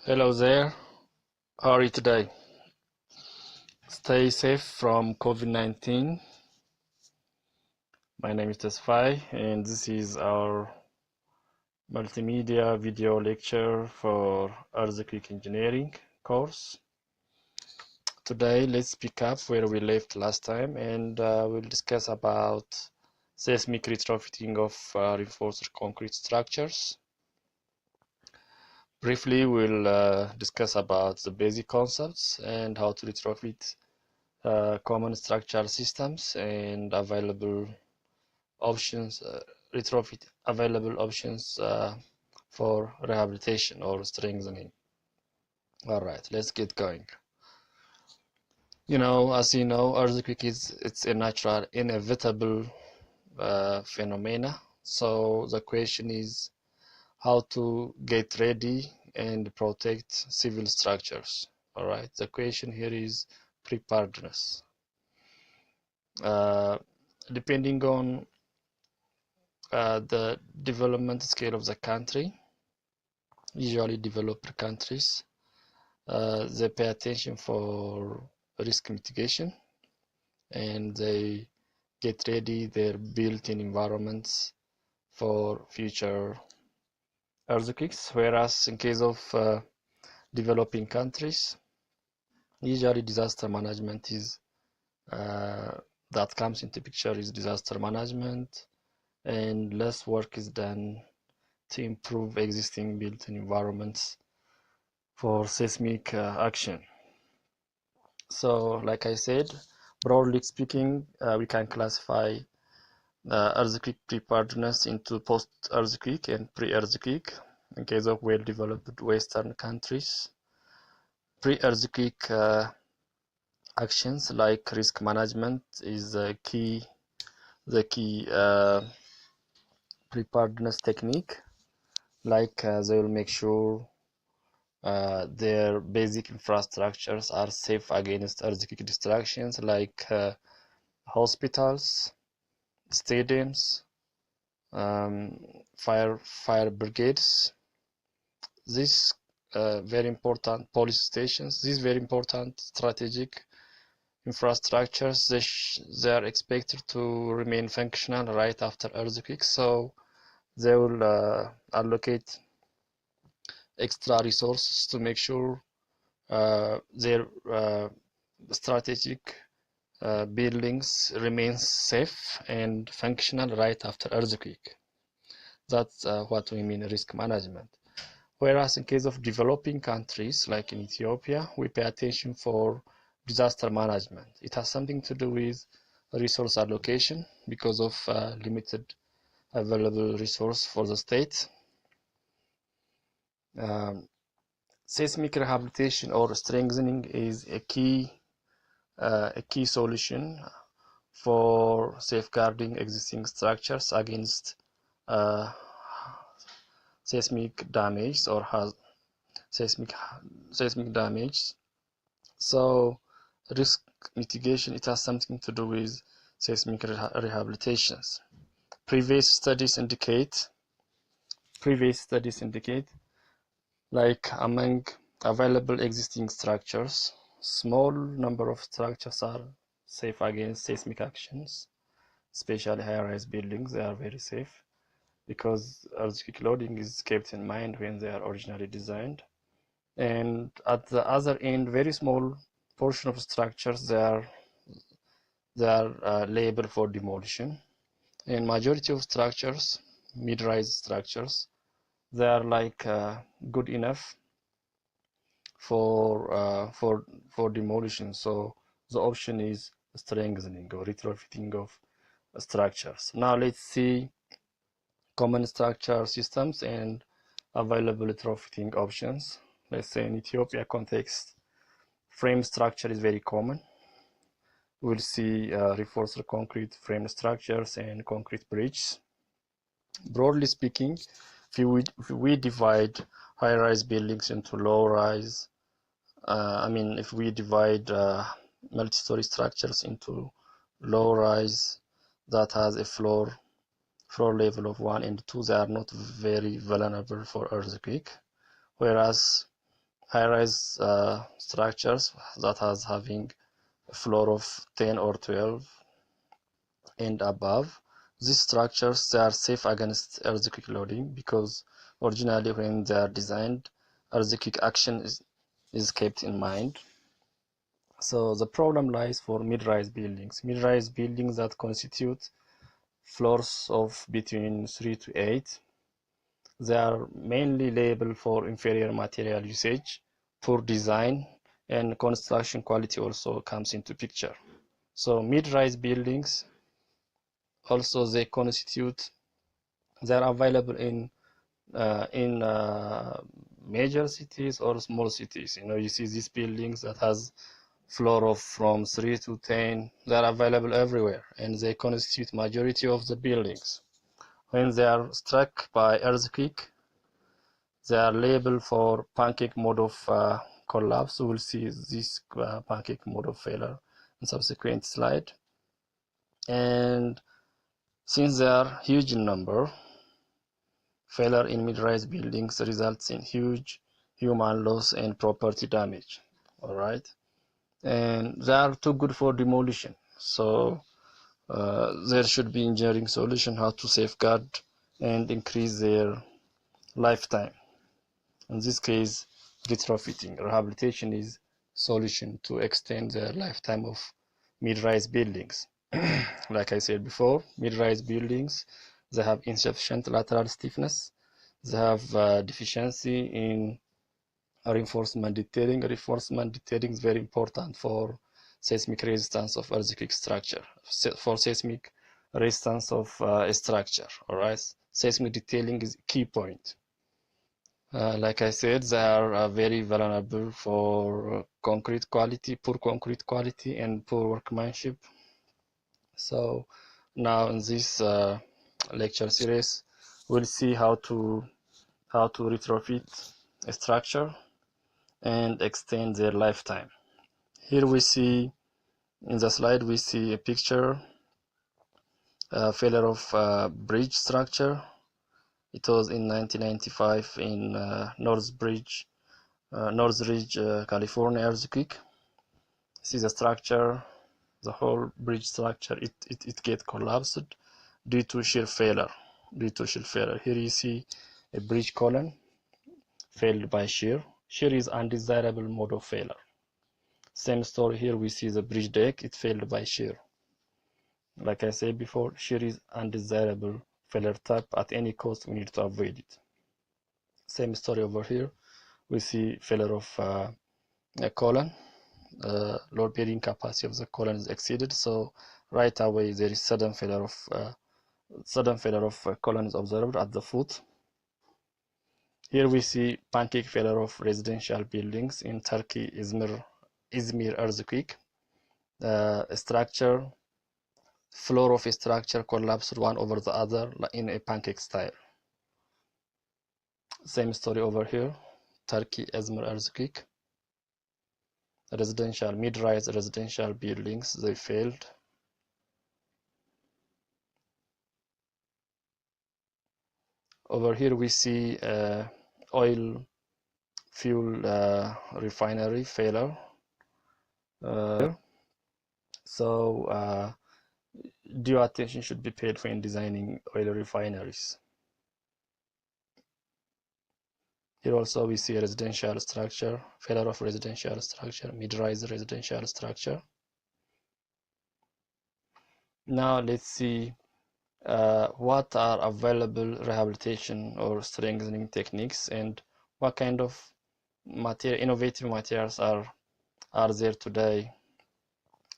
Hello there, how are you today? Stay safe from COVID-19. My name is Tesfai and this is our multimedia video lecture for Earthquake Engineering course. Today let's pick up where we left last time and we'll discuss about seismic retrofitting of reinforced concrete structures. Briefly, we'll discuss about the basic concepts and how to retrofit common structural systems and available options, retrofit available options for rehabilitation or strengthening. All right, let's get going. As you know, earthquake it's a natural, inevitable phenomena. So the question is how to get ready and protect civil structures. All right, the question here is preparedness. Depending on the development scale of the country, usually developed countries, they pay attention for risk mitigation and they get ready their built-in environments for future earthquakes, whereas in case of developing countries, usually disaster management is that comes into picture is disaster management, and less work is done to improve existing built-in environments for seismic action. So, like I said, broadly speaking, we can classify earthquake preparedness into post-earthquake and pre-earthquake. In case of well-developed Western countries, pre-earthquake actions like risk management is the key preparedness technique. Like they will make sure their basic infrastructures are safe against earthquake distractions, like hospitals, stadiums, fire brigades. These very important police stations. These very important strategic infrastructures. They are expected to remain functional right after earthquakes. So they will allocate extra resources to make sure their strategic buildings remain safe and functional right after earthquake. That's what we mean risk management. Whereas in case of developing countries like in Ethiopia, we pay attention for disaster management. It has something to do with resource allocation because of limited available resource for the state. Seismic rehabilitation or strengthening is a key solution for safeguarding existing structures against seismic damage or seismic damage. So risk mitigation, it has something to do with seismic rehabilitations. Previous studies indicate like among available existing structures, small number of structures are safe against seismic actions, especially high-rise buildings. They are very safe because earthquake loading is kept in mind when they are originally designed. And at the other end, very small portion of structures they are labeled for demolition. And majority of structures, mid-rise structures, they are like good enough for demolition. So the option is strengthening or retrofitting of structures. Now let's see common structure systems and available retrofitting options. Let's say in Ethiopia context, frame structure is very common. We'll see reinforced concrete frame structures and concrete bridges. Broadly speaking, if we divide high-rise buildings into low-rise, if we divide multi-story structures into low-rise that has a floor level of 1 and 2, they are not very vulnerable for earthquake. Whereas high-rise structures that has having a floor of 10 or 12 and above. These structures, they are safe against earthquake loading because originally when they are designed, earthquake action is kept in mind. So the problem lies for mid-rise buildings. Mid-rise buildings that constitute floors of between 3 to 8. They are mainly liable for inferior material usage, poor design, and construction quality also comes into picture. So mid-rise buildings also they are available in major cities or small cities. You see these buildings that has floor of from 3 to 10. They are available everywhere, and they constitute majority of the buildings. When they are struck by earthquake, they are labeled for pancake mode of collapse. We will see this pancake mode of failure in subsequent slide. And since they are huge in number, failure in mid-rise buildings results in huge human loss and property damage. All right, and they are too good for demolition. So there should be engineering solution how to safeguard and increase their lifetime. In this case, retrofitting, rehabilitation is solution to extend the lifetime of mid-rise buildings. Like I said before, mid-rise buildings, they have insufficient lateral stiffness. They have deficiency in reinforcement detailing. Reinforcement detailing is very important for seismic resistance of earthquake structure, for seismic resistance of a structure. All right, seismic detailing is a key point. Like I said, they are very vulnerable for concrete quality, poor concrete quality, and poor workmanship. So now in this lecture series, we'll see how to retrofit a structure and extend their lifetime. Here we see in the slide we see a picture, failure of bridge structure. It was in 1995 in Northridge, California earthquake. See the structure, the whole bridge structure, it get collapsed due to shear failure. Here you see a bridge column failed by shear. Shear is undesirable mode of failure. Same story here, we see the bridge deck, it failed by shear. Like I said before, shear is undesirable failure type. At any cost, we need to avoid it. Same story over here. We see failure of a column. Load bearing capacity of the column is exceeded, so right away there is sudden failure of column is observed at the foot. Here we see pancake failure of residential buildings in Turkey, Izmir earthquake. Floor of a structure collapsed one over the other in a pancake style. Same story over here, Turkey, Izmir earthquake. Mid-rise residential buildings, they failed. Over here we see oil fuel refinery failure. So due attention should be paid when designing oil refineries. Here also we see a residential structure, failure of residential structure, mid-rise residential structure. Now let's see what are available rehabilitation or strengthening techniques and what kind of innovative materials are there today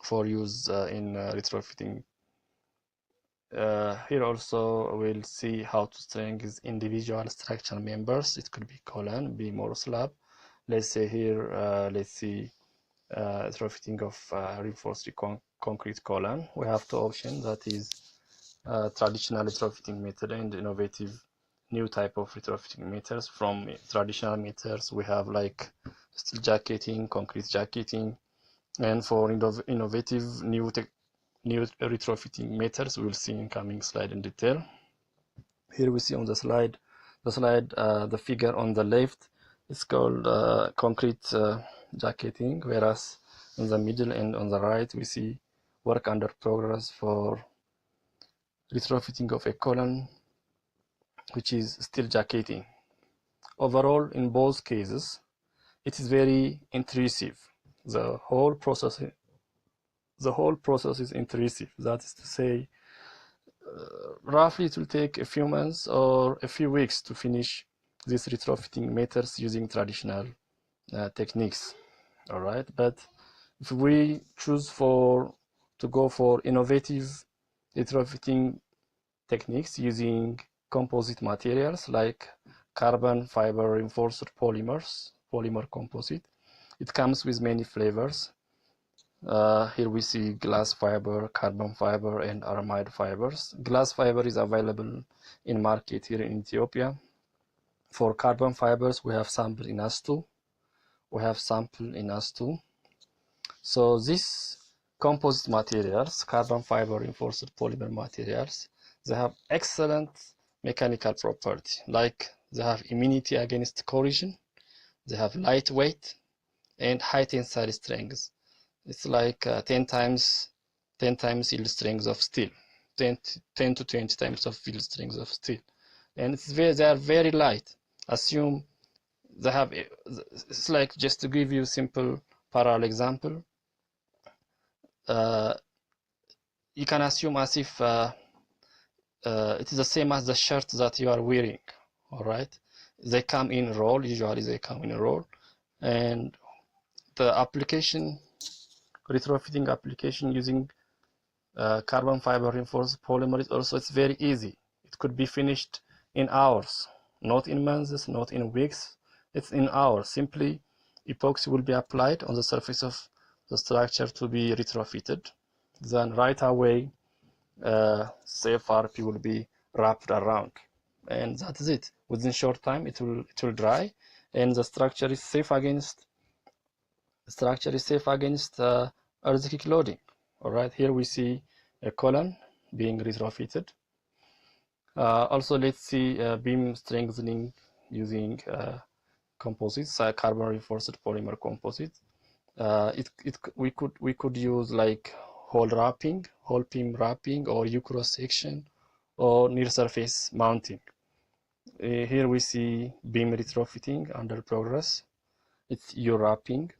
for use in retrofitting. Here also we'll see how to strengthen individual structural members. It could be column, beam, or slab. Let's say here, let's see retrofitting of reinforced concrete column. We have two options, that is traditional retrofitting method and innovative new type of retrofitting methods. From traditional methods we have like steel jacketing, concrete jacketing, and for innovative new retrofitting methods we'll see in coming slide in detail. Here we see on the slide the figure on the left, It's called concrete jacketing, whereas in the middle and on the right we see work under progress for retrofitting of a column which is steel jacketing. Overall, in both cases, it is very intrusive. The whole process is intrusive. That is to say, roughly it will take a few months or a few weeks to finish these retrofitting methods using traditional techniques. All right, but if we choose to go for innovative retrofitting techniques using composite materials like carbon fiber reinforced polymer composite, it comes with many flavors. Here we see glass fiber, carbon fiber, and aramide fibers. Glass fiber is available in market here in Ethiopia. For carbon fibers, we have sample in AS2. So these composite materials, carbon fiber reinforced polymer materials, they have excellent mechanical property. Like they have immunity against corrosion, they have lightweight and high tensile strength. It's like 10 times yield strength of steel, 10 to 20 times of yield strength of steel, and they are very light. Assume they have, it's like, just to give you simple parallel example, you can assume as if it is the same as the shirt that you are wearing. All right, they come in roll. Usually they come in a roll, and the application, retrofitting application using carbon fiber reinforced polymer is also, it's very easy. It could be finished in hours, not in months, not in weeks. It's in hours. Simply epoxy will be applied on the surface of the structure to be retrofitted. Then right away CFRP will be wrapped around, and that is it. Within short time it will dry, and the structure is safe against earthquake loading. All right, here we see a column being retrofitted. Also, let's see beam strengthening using composites, carbon reinforced polymer composites. We could use like hole beam wrapping, or U-cross section, or near surface mounting. Here we see beam retrofitting under progress. It's U-wrapping.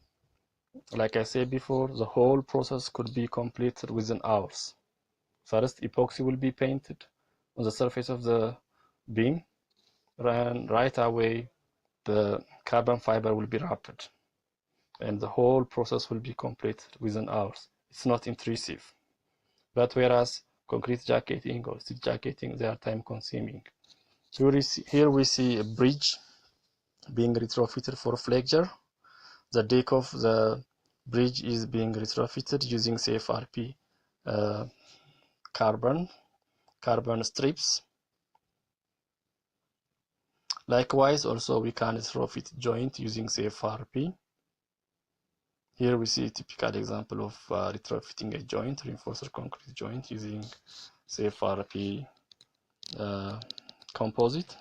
Like I said before, the whole process could be completed within hours. First, epoxy will be painted on the surface of the beam, and right away the carbon fiber will be wrapped, and the whole process will be completed within hours. It's not intrusive. But whereas concrete jacketing or steel jacketing, they are time consuming. Here we see a bridge being retrofitted for flexure. The deck of the bridge is being retrofitted using CFRP carbon strips. Likewise, also we can retrofit joint using CFRP. Here we see a typical example of retrofitting a joint, reinforced concrete joint, using CFRP composite.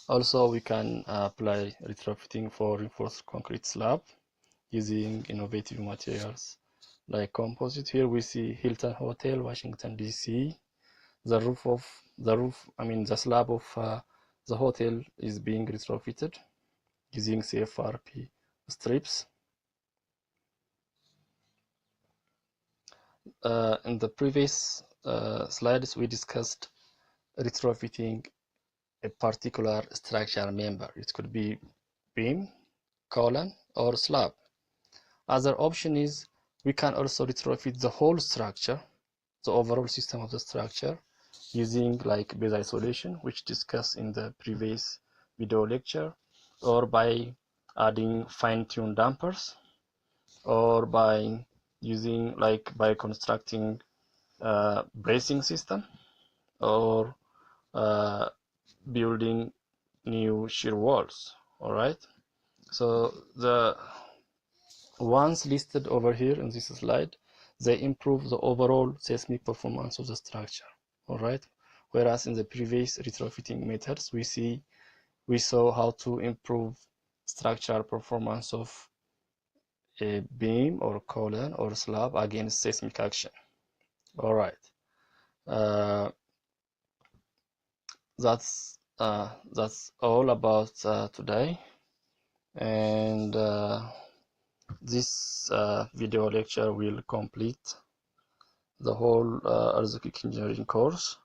Also, we can apply retrofitting for reinforced concrete slab using innovative materials like composite. Here we see Hilton Hotel, Washington DC. The slab of the hotel is being retrofitted using CFRP strips. In the previous slides, we discussed retrofitting a particular structural member. It could be beam, column, or slab. Other option is we can also retrofit the whole structure, the overall system of the structure, using like base isolation, which discussed in the previous video lecture, or by adding fine-tuned dampers, or by constructing bracing system, or building new shear walls. All right, so the ones listed over here in this slide, they improve the overall seismic performance of the structure. All right, whereas in the previous retrofitting methods, we see we saw how to improve structural performance of a beam or column or slab against seismic action. All right, that's all about today, and this video lecture will complete the whole earthquake engineering course.